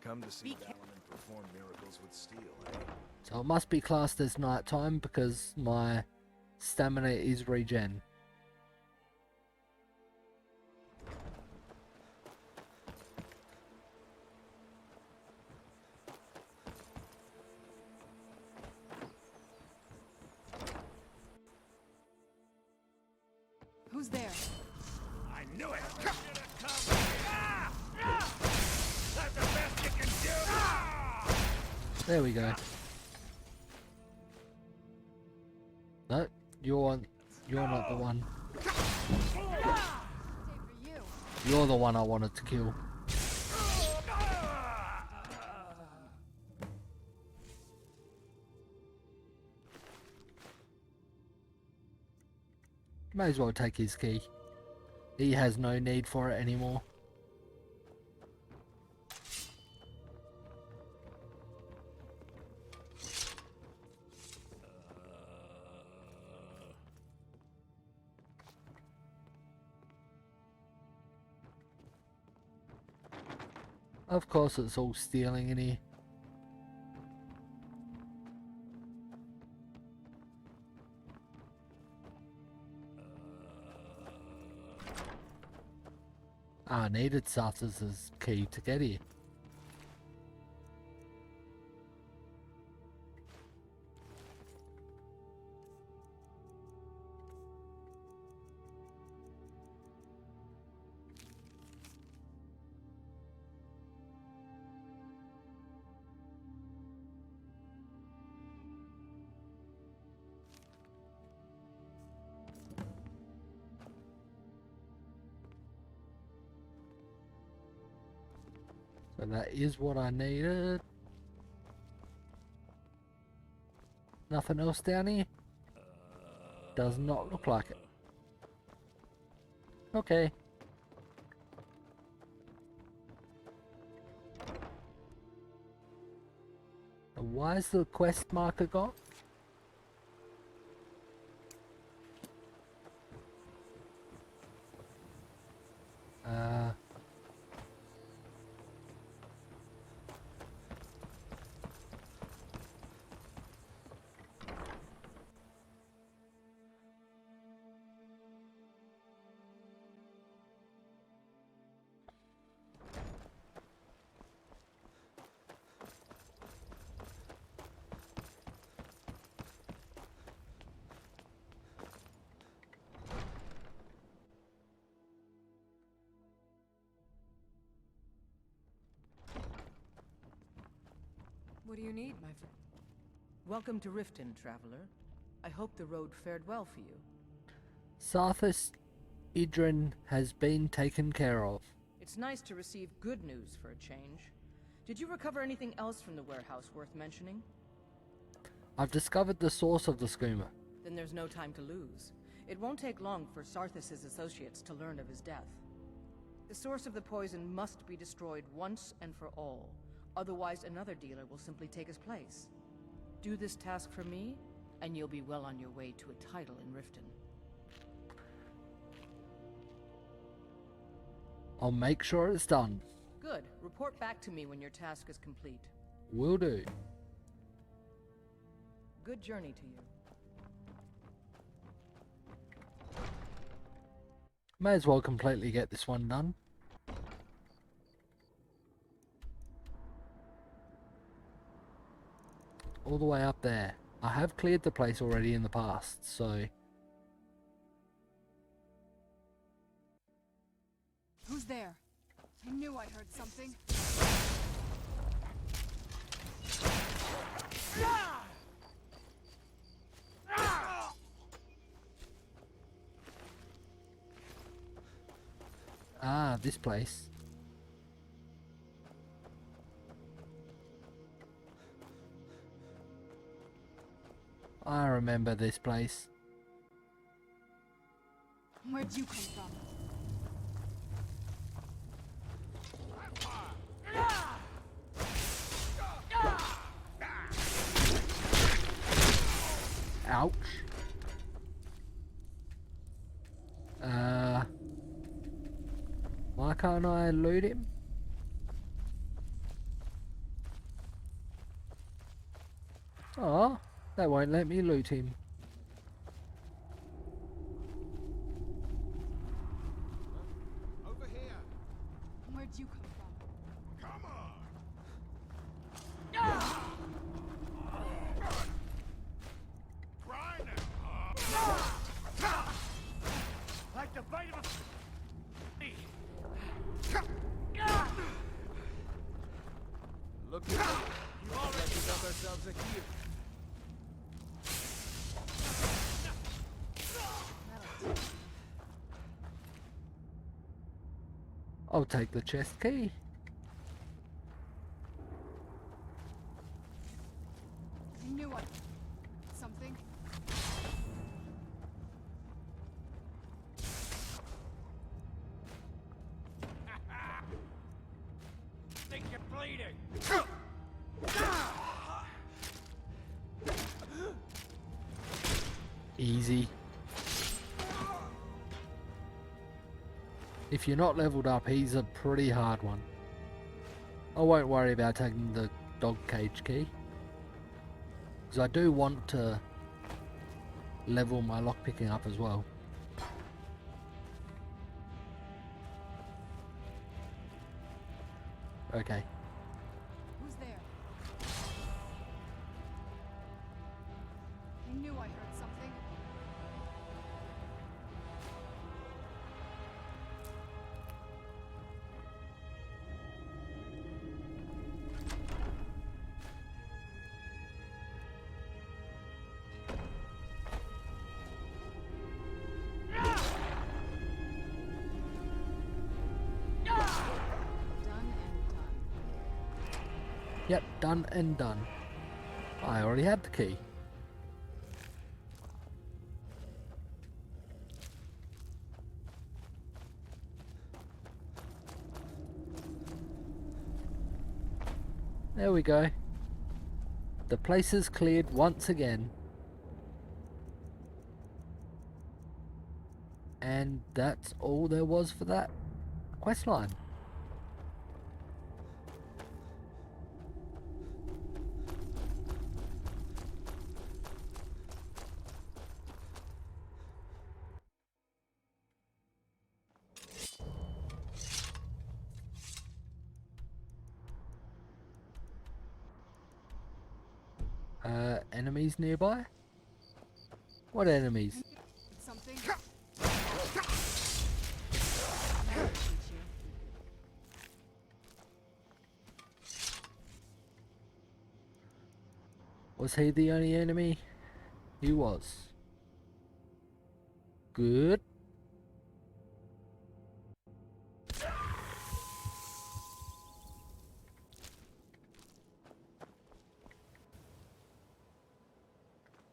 come to see Dalaman perform miracles with steel, eh? So it must be classed as nighttime because my stamina is regen. Who's there? I knew it! That's the best you can do! There we go. No, you're not the one. You're the one I wanted to kill. May as well take his key. He has no need for it anymore. Of course it's all stealing in here. I needed Sarthas's key to get here. So that is what I needed. Nothing else down here? Does not look like it. Okay. Why is the quest marker gone? What do you need, my friend? Welcome to Riften, traveler. I hope the road fared well for you. Sarthas Idrin has been taken care of. It's nice to receive good news for a change. Did you recover anything else from the warehouse worth mentioning? I've discovered the source of the skooma. Then there's no time to lose. It won't take long for Sarthas' associates to learn of his death. The source of the poison must be destroyed once and for all. Otherwise, another dealer will simply take his place. Do this task for me, and you'll be well on your way to a title in Riften. I'll make sure it's done. Good. Report back to me when your task is complete. Will do. Good journey to you. May as well completely get this one done. All the way up there. I have cleared the place already in the past, so... Who's there? I knew I heard something. Ah, this place. I remember this place. Where'd you come from? Ouch. Why can't I loot him? Oh, that won't let me loot him. Over here. Where'd you come from? Come on. Try now. Like the bite of a flea. Look at me. You already got ourselves a here. I'll take the chest key. I knew I... Something? Think you're bleeding. Easy. If you're not leveled up, he's a pretty hard one. I won't worry about taking the dog cage key, because I do want to level my lockpicking up as well. Okay. Who's there? I knew I heard something. Done and done. Yep, done and done. I already had the key. There we go. The place is cleared once again. And that's all there was for that questline. Enemies nearby? What enemies? Something? That'll teach you. Was he the only enemy? He was. Good.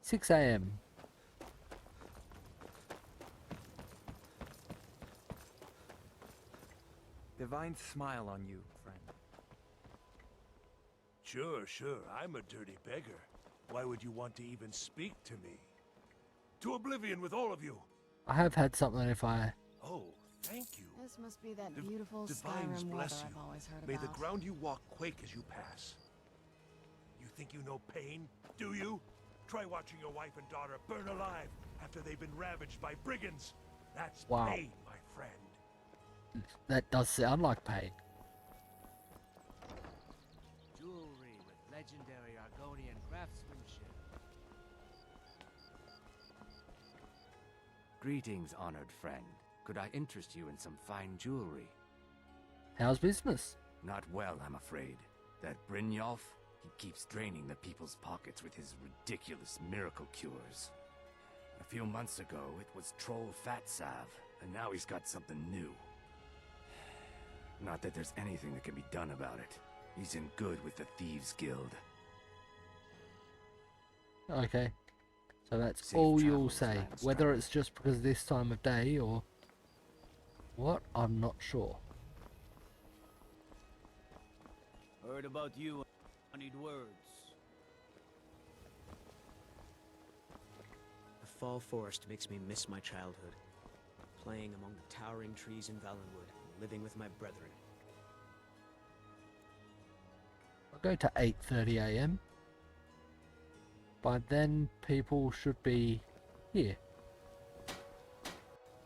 "6 a.m. Divine smile on you, friend. Sure. I'm a dirty beggar. Why would you want to even speak to me? To oblivion with all of you. I have had something if I... Oh, thank you. This must be that Div- beautiful Divines Skyrim bless weather you. I've always heard May about. the ground you walk quake as you pass. You think you know pain, do you? Try watching your wife and daughter burn alive after they've been ravaged by brigands. That's Wow. pain, my friend. That does sound like pain. Jewelry with legendary Argonian craftsmanship. Greetings, honored friend. Could I interest you in some fine jewelry? How's business? Not well, I'm afraid. That Brynjolf, he keeps draining the people's pockets with his ridiculous miracle cures. A few months ago, it was Troll Fat Salve, and now he's got something new. Not that there's anything that can be done about it. He's in good with the Thieves Guild. Okay. So that's Safe all you'll travels, say. Lance Whether Traveler. it's just because this time of day or... what? I'm not sure. Heard about you. I need words. The fall forest makes me miss my childhood. Playing among the towering trees in Valenwood, living with my brethren. I'll go to 8:30 a.m. By then, people should be here.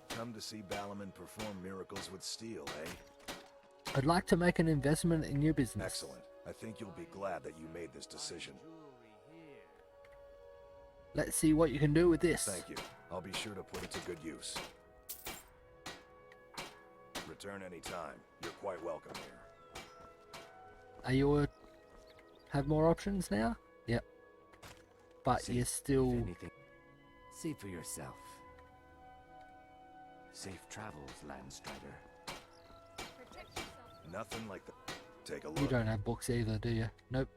Come to see Ballerman perform miracles with steel, eh? I'd like to make an investment in your business. Excellent. I think you'll be glad that you made this decision. Let's see what you can do with this. Thank you. I'll be sure to put it to good use. Return anytime. You're quite welcome here. Are you have more options now? Yep. But See you're still... anything. See for yourself. Safe travels, Landstrider. Nothing like that. Take a look. You don't have books either, do you? Nope.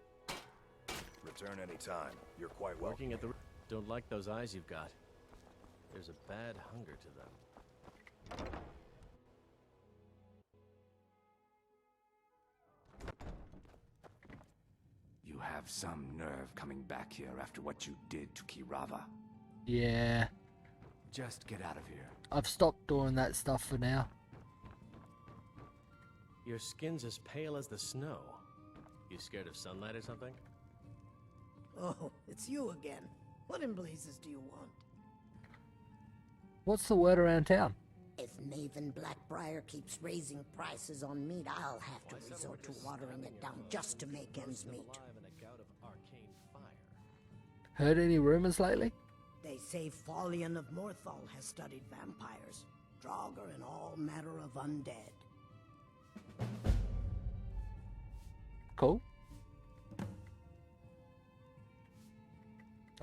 Return anytime. You're quite welcome. Working at the... Don't like those eyes you've got. There's a bad hunger to them. You have some nerve coming back here after what you did to Kirava. Yeah. Just get out of here. I've stopped doing that stuff for now. Your skin's as pale as the snow. You scared of sunlight or something? Oh, it's you again. What in blazes do you want? What's the word around town? If Maven Blackbriar keeps raising prices on meat, I'll have to resort to watering it down just to make ends meet. Heard any rumors lately? They say Folian of Morthal has studied vampires, Draugr, and all matter of undead. Cool.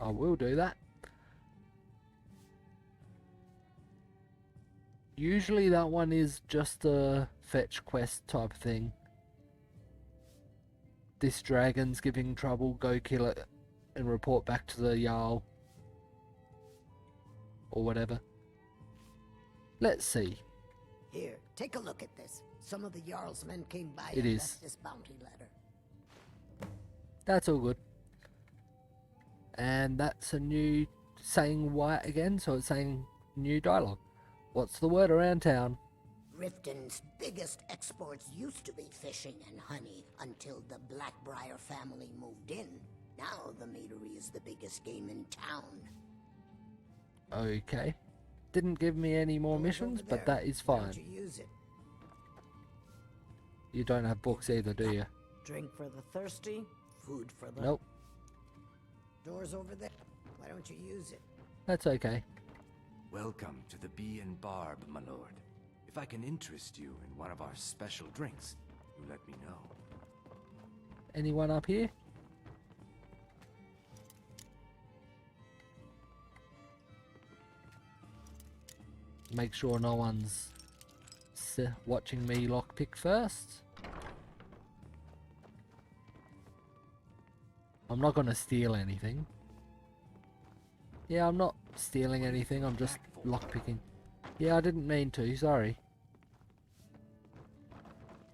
I will do that. Usually that one is just a fetch quest type thing. This dragon's giving trouble, go kill it and report back to the Jarl. Or whatever. Let's see. Here, take a look at this. Some of the Jarl's men came by It and is. left this bounty letter. That's all good. And that's a new saying white again, so it's saying new dialogue. What's the word around town? Riften's biggest exports used to be fishing and honey until the Blackbriar family moved in. Now the meadery is the biggest game in town. Okay. Didn't give me any more Door's missions, over but there. that is Why fine. don't you use it? You don't have books either, do you? Drink for the thirsty, food for the... Nope. Door's over there. Why don't you use it? That's okay. Welcome to the Bee and Barb, my lord. If I can interest you in one of our special drinks, you let me know. Anyone up here? Make sure no one's watching me lockpick first. I'm not gonna steal anything. Yeah, I'm not stealing anything, I'm just lockpicking. Yeah, I didn't mean to, sorry.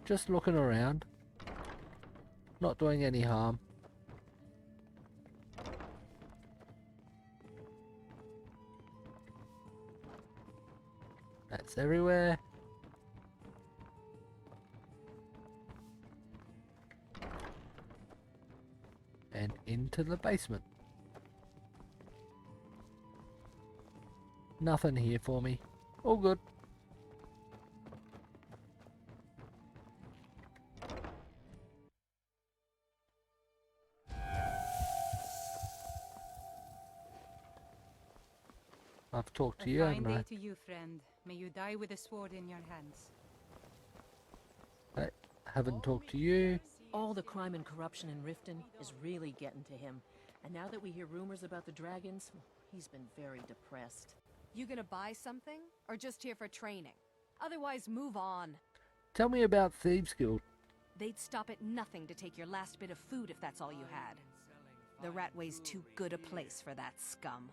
Just looking around. Not doing any harm. That's everywhere. And into the basement. Nothing here for me. All good. I've talked to you, A fine haven't I? day to you, friend. May you die with a sword in your hands. I haven't talked to you. All the crime and corruption in Riften is really getting to him. And now that we hear rumors about the dragons, he's been very depressed. You gonna buy something? Or just here for training? Otherwise, move on. Tell me about Thieves Guild. They'd stop at nothing to take your last bit of food if that's all you had. The Ratway's too good a place for that scum.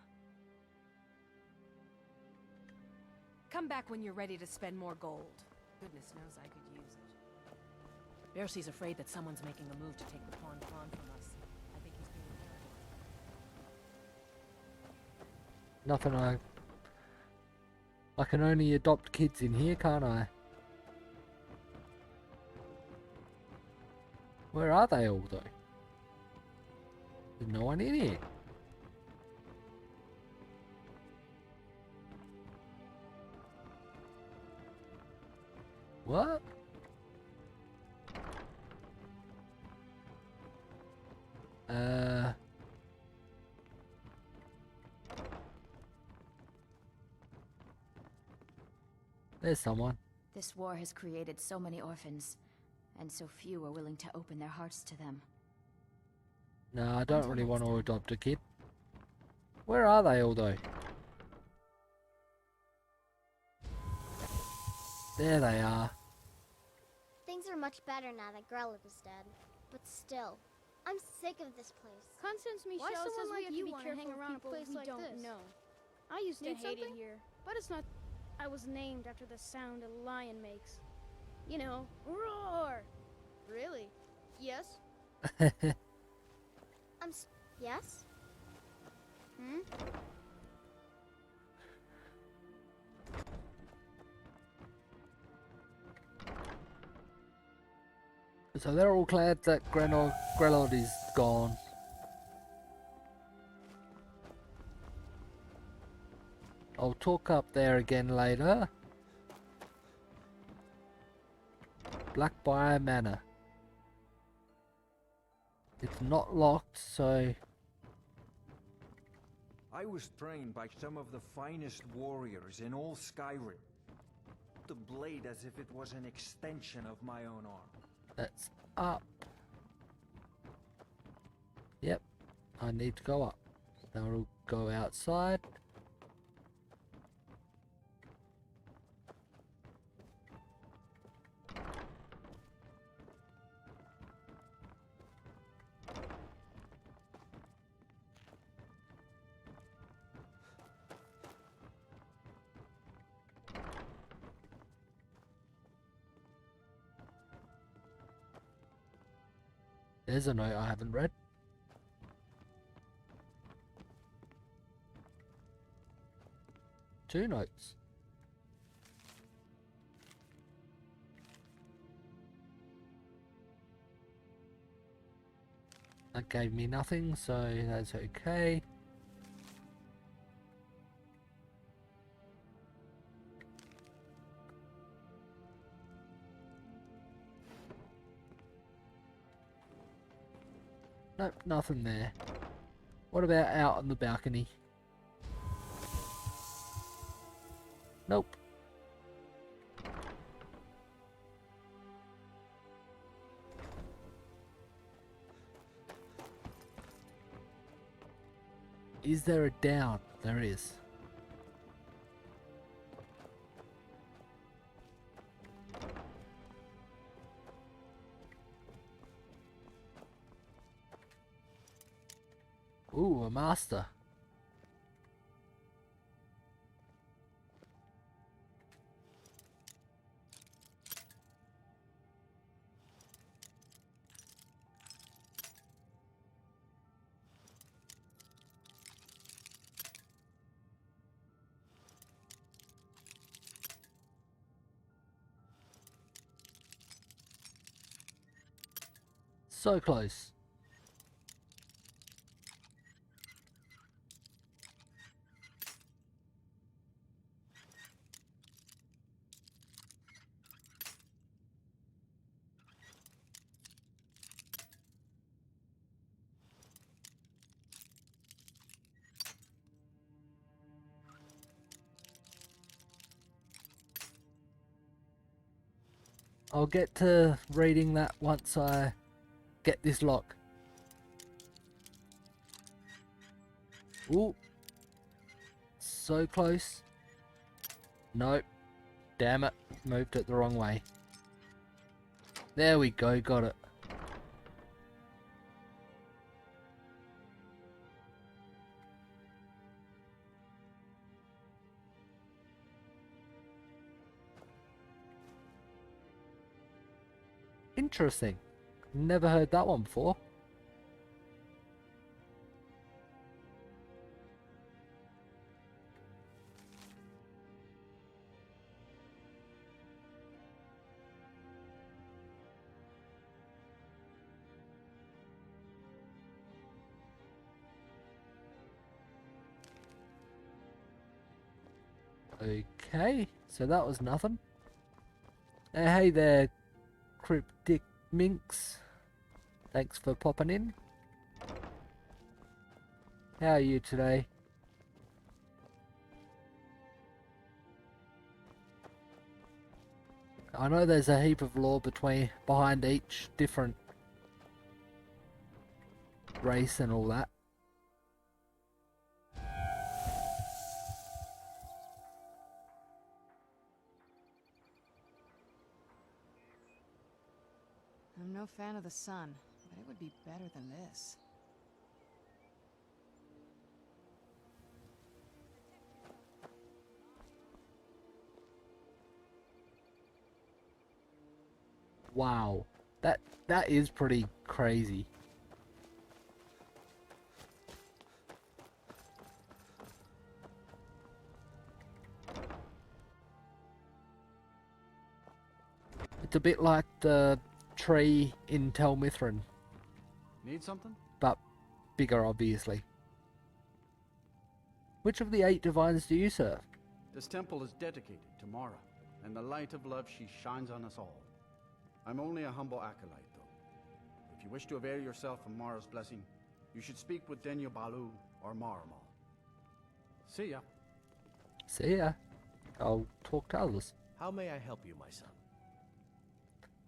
Come back when you're ready to spend more gold. Goodness knows I could use it. Bercy's afraid that someone's making a move to take the pawn from us. I think he's being careful. Nothing I can only adopt kids in here, can't I? Where are they all though? There's no one in here. What? There's someone. This war has created so many orphans, and so few are willing to open their hearts to them. No, I don't Until really next want to time. adopt a kid. Where are they all though? There they are. Things are much better now that Grelip is dead. But still, I'm sick of this place. Constance Why Michelle someone says we like have you to be wanna careful hang of around a people place we like don't this? know. I used to Need hate something? it here, but it's not. I was named after the sound a lion makes. You know, roar. Really? Yes? Yes? Hmm? So they're all glad that Grelod is gone. I'll talk up there again later. Blackbriar Manor. It's not locked, so... I was trained by some of the finest warriors in all Skyrim. The blade as if it was an extension of my own arm. That's up. Yep, I need to go up. Now we'll go outside. There's a note I haven't read. Two notes. That gave me nothing, so that's okay. Nope, nothing there. What about out on the balcony? Nope. Is there a down? There is. Ooh, a master. So close. I'll get to reading that once I get this lock. Ooh. So close. Nope. Damn it. Moved it the wrong way. There we go. Got it. Interesting. Never heard that one before. Okay, so that was nothing. Hey there, Cryptic Minx. Thanks for popping in. How are you today? I know there's a heap of lore behind each different race and all that. I'm no fan of the sun, but it would be better than this. Wow, that is pretty crazy. It's a bit like the tree in Tel Mithrin, Need something? but bigger, obviously. Which of the 8 divines do you serve? This temple is dedicated to Mara, and the light of love she shines on us all. I'm only a humble acolyte, though. If you wish to avail yourself of Mara's blessing, you should speak with Denya Balu or Maramal. See ya. See ya. I'll talk to others. How may I help you, my son?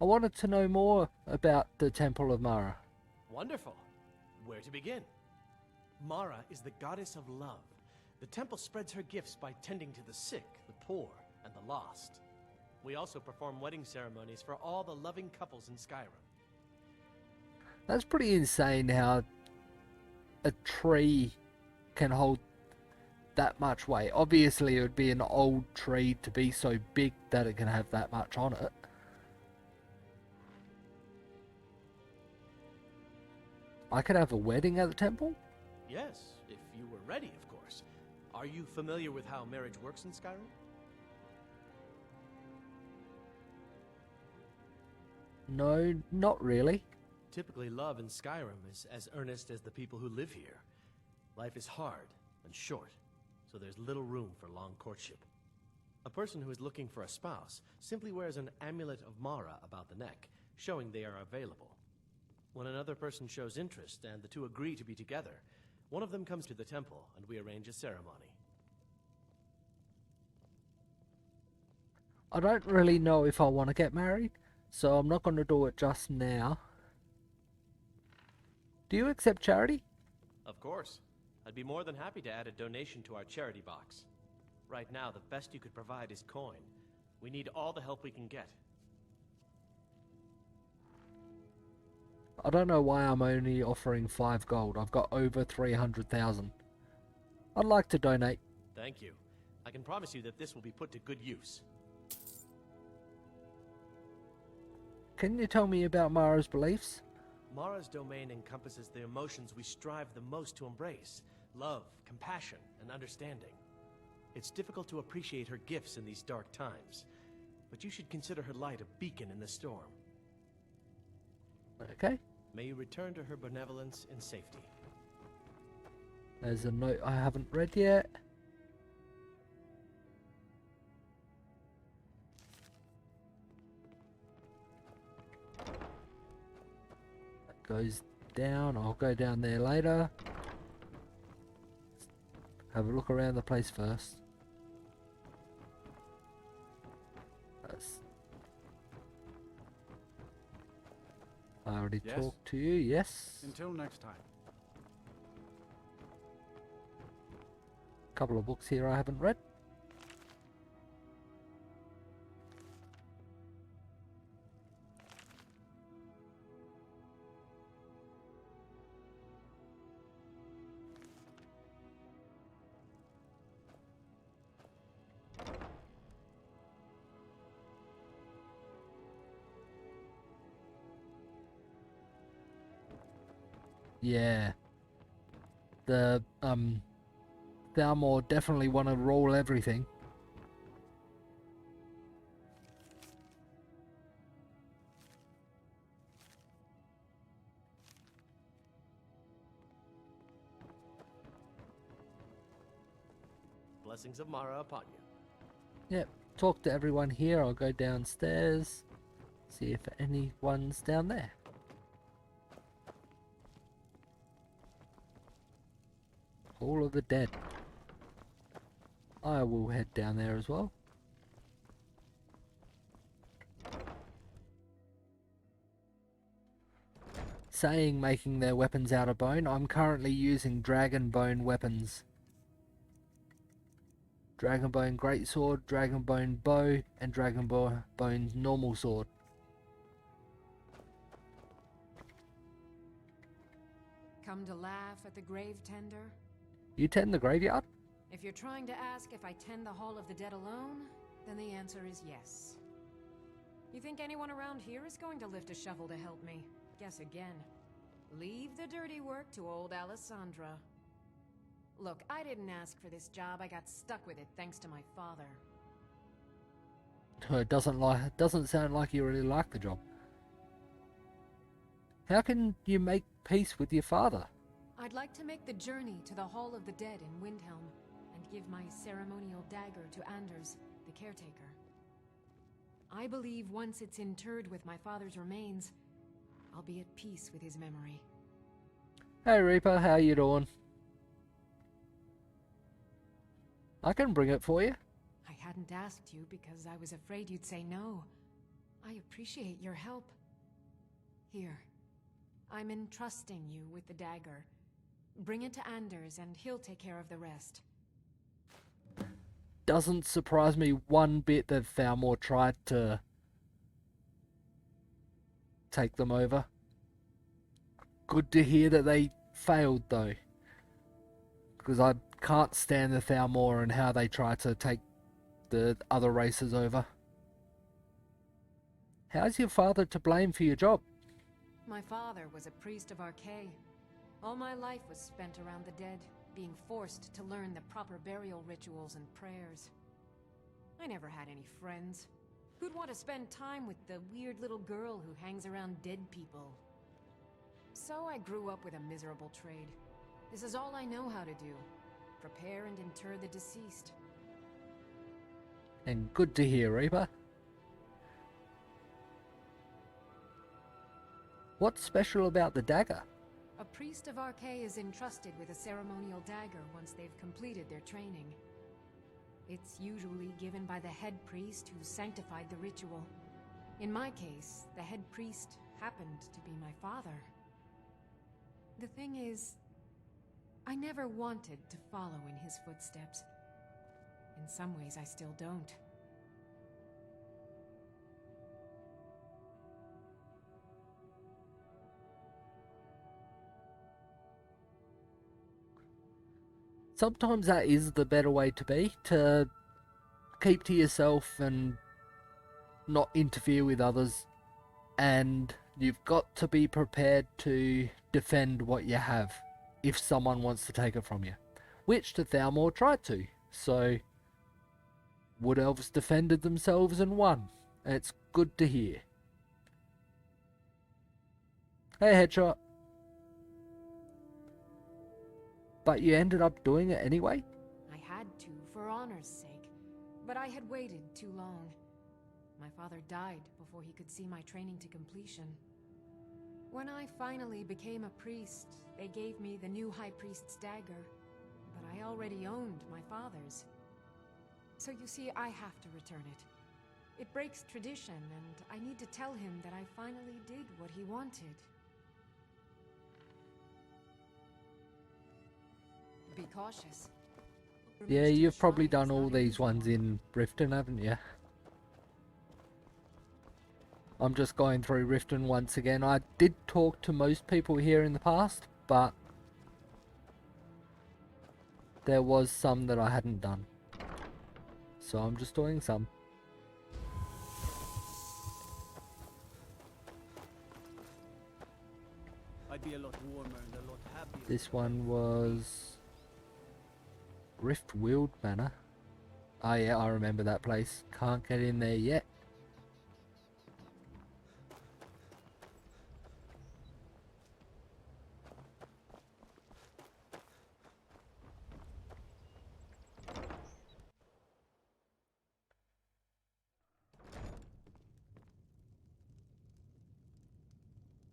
I wanted to know more about the Temple of Mara. Wonderful. Where to begin? Mara is the goddess of love. The temple spreads her gifts by tending to the sick, the poor, and the lost. We also perform wedding ceremonies for all the loving couples in Skyrim. That's pretty insane how a tree can hold that much weight. Obviously, it would be an old tree to be so big that it can have that much on it. I could have a wedding at the temple? Yes, if you were ready, of course. Are you familiar with how marriage works in Skyrim? No, not really. Typically, love in Skyrim is as earnest as the people who live here. Life is hard and short, so there's little room for long courtship. A person who is looking for a spouse simply wears an amulet of Mara about the neck, showing they are available. When another person shows interest and the two agree to be together, one of them comes to the temple and we arrange a ceremony. I don't really know if I want to get married, so I'm not going to do it just now. Do you accept charity? Of course. I'd be more than happy to add a donation to our charity box. Right now, the best you could provide is coin. We need all the help we can get. I don't know why I'm only offering 5 gold. I've got over 300,000. I'd like to donate. Thank you. I can promise you that this will be put to good use. Can you tell me about Mara's beliefs? Mara's domain encompasses the emotions we strive the most to embrace: love, compassion, and understanding. It's difficult to appreciate her gifts in these dark times, but you should consider her light a beacon in the storm. Okay. May you return to her benevolence in safety. There's a note I haven't read yet. That goes down. I'll go down there later. Have a look around the place first. I already Yes? talked to you, yes. Until next time. Couple of books here I haven't read. Yeah. The, Thalmor definitely want to roll everything. Blessings of Mara upon you. Yep. talk to everyone here. I'll go downstairs, see if anyone's down there. Hall of the Dead. I will head down there as well. Saying making their weapons out of bone, I'm currently using dragon bone weapons. Dragon bone greatsword, dragon bone bow, and dragon bone normal sword. Come to laugh at the grave tender? You tend the graveyard? If you're trying to ask if I tend the Hall of the Dead alone, then the answer is yes. You think anyone around here is going to lift a shovel to help me? Guess again. Leave the dirty work to old Alessandra. Look, I didn't ask for this job. I got stuck with it thanks to my father. It doesn't sound like you really like the job. How can you make peace with your father? I'd like to make the journey to the Hall of the Dead in Windhelm and give my ceremonial dagger to Anders, the caretaker. I believe once it's interred with my father's remains, I'll be at peace with his memory. Hey Reaper, how you doing? I can bring it for you. I hadn't asked you because I was afraid you'd say no. I appreciate your help. Here, I'm entrusting you with the dagger. Bring it to Anders and he'll take care of the rest. Doesn't surprise me one bit that Thalmor tried to take them over. Good to hear that they failed though, because I can't stand the Thalmor and how they try to take the other races over. How's your father to blame for your job? My father was a priest of Archay. All my life was spent around the dead, being forced to learn the proper burial rituals and prayers. I never had any friends. Who'd want to spend time with the weird little girl who hangs around dead people? So I grew up with a miserable trade. This is all I know how to do. Prepare and inter the deceased. And good to hear, Reaper. What's special about the dagger? A priest of Archay is entrusted with a ceremonial dagger once they've completed their training. It's usually given by the head priest who sanctified the ritual. In my case, the head priest happened to be my father. The thing is, I never wanted to follow in his footsteps. In some ways, I still don't. Sometimes that is the better way to be, to keep to yourself and not interfere with others, and you've got to be prepared to defend what you have if someone wants to take it from you, which the Thalmor tried to. So Wood Elves defended themselves and won, and it's good to hear. Hey Headshot. But you ended up doing it anyway? I had to, for honor's sake, but I had waited too long. My father died before he could see my training to completion. When I finally became a priest, they gave me the new High Priest's dagger, but I already owned my father's. So you see, I have to return it. It breaks tradition, and I need to tell him that I finally did what he wanted. Be cautious. Yeah, you've probably done all these ones in Riften, haven't you? I'm just going through Riften once again. I did talk to most people here in the past, but there was some that I hadn't done. So I'm just doing some. I'd be a lot warmer and a lot happier. This one was Riftweald Manor. Oh yeah, I remember that place. Can't get in there yet.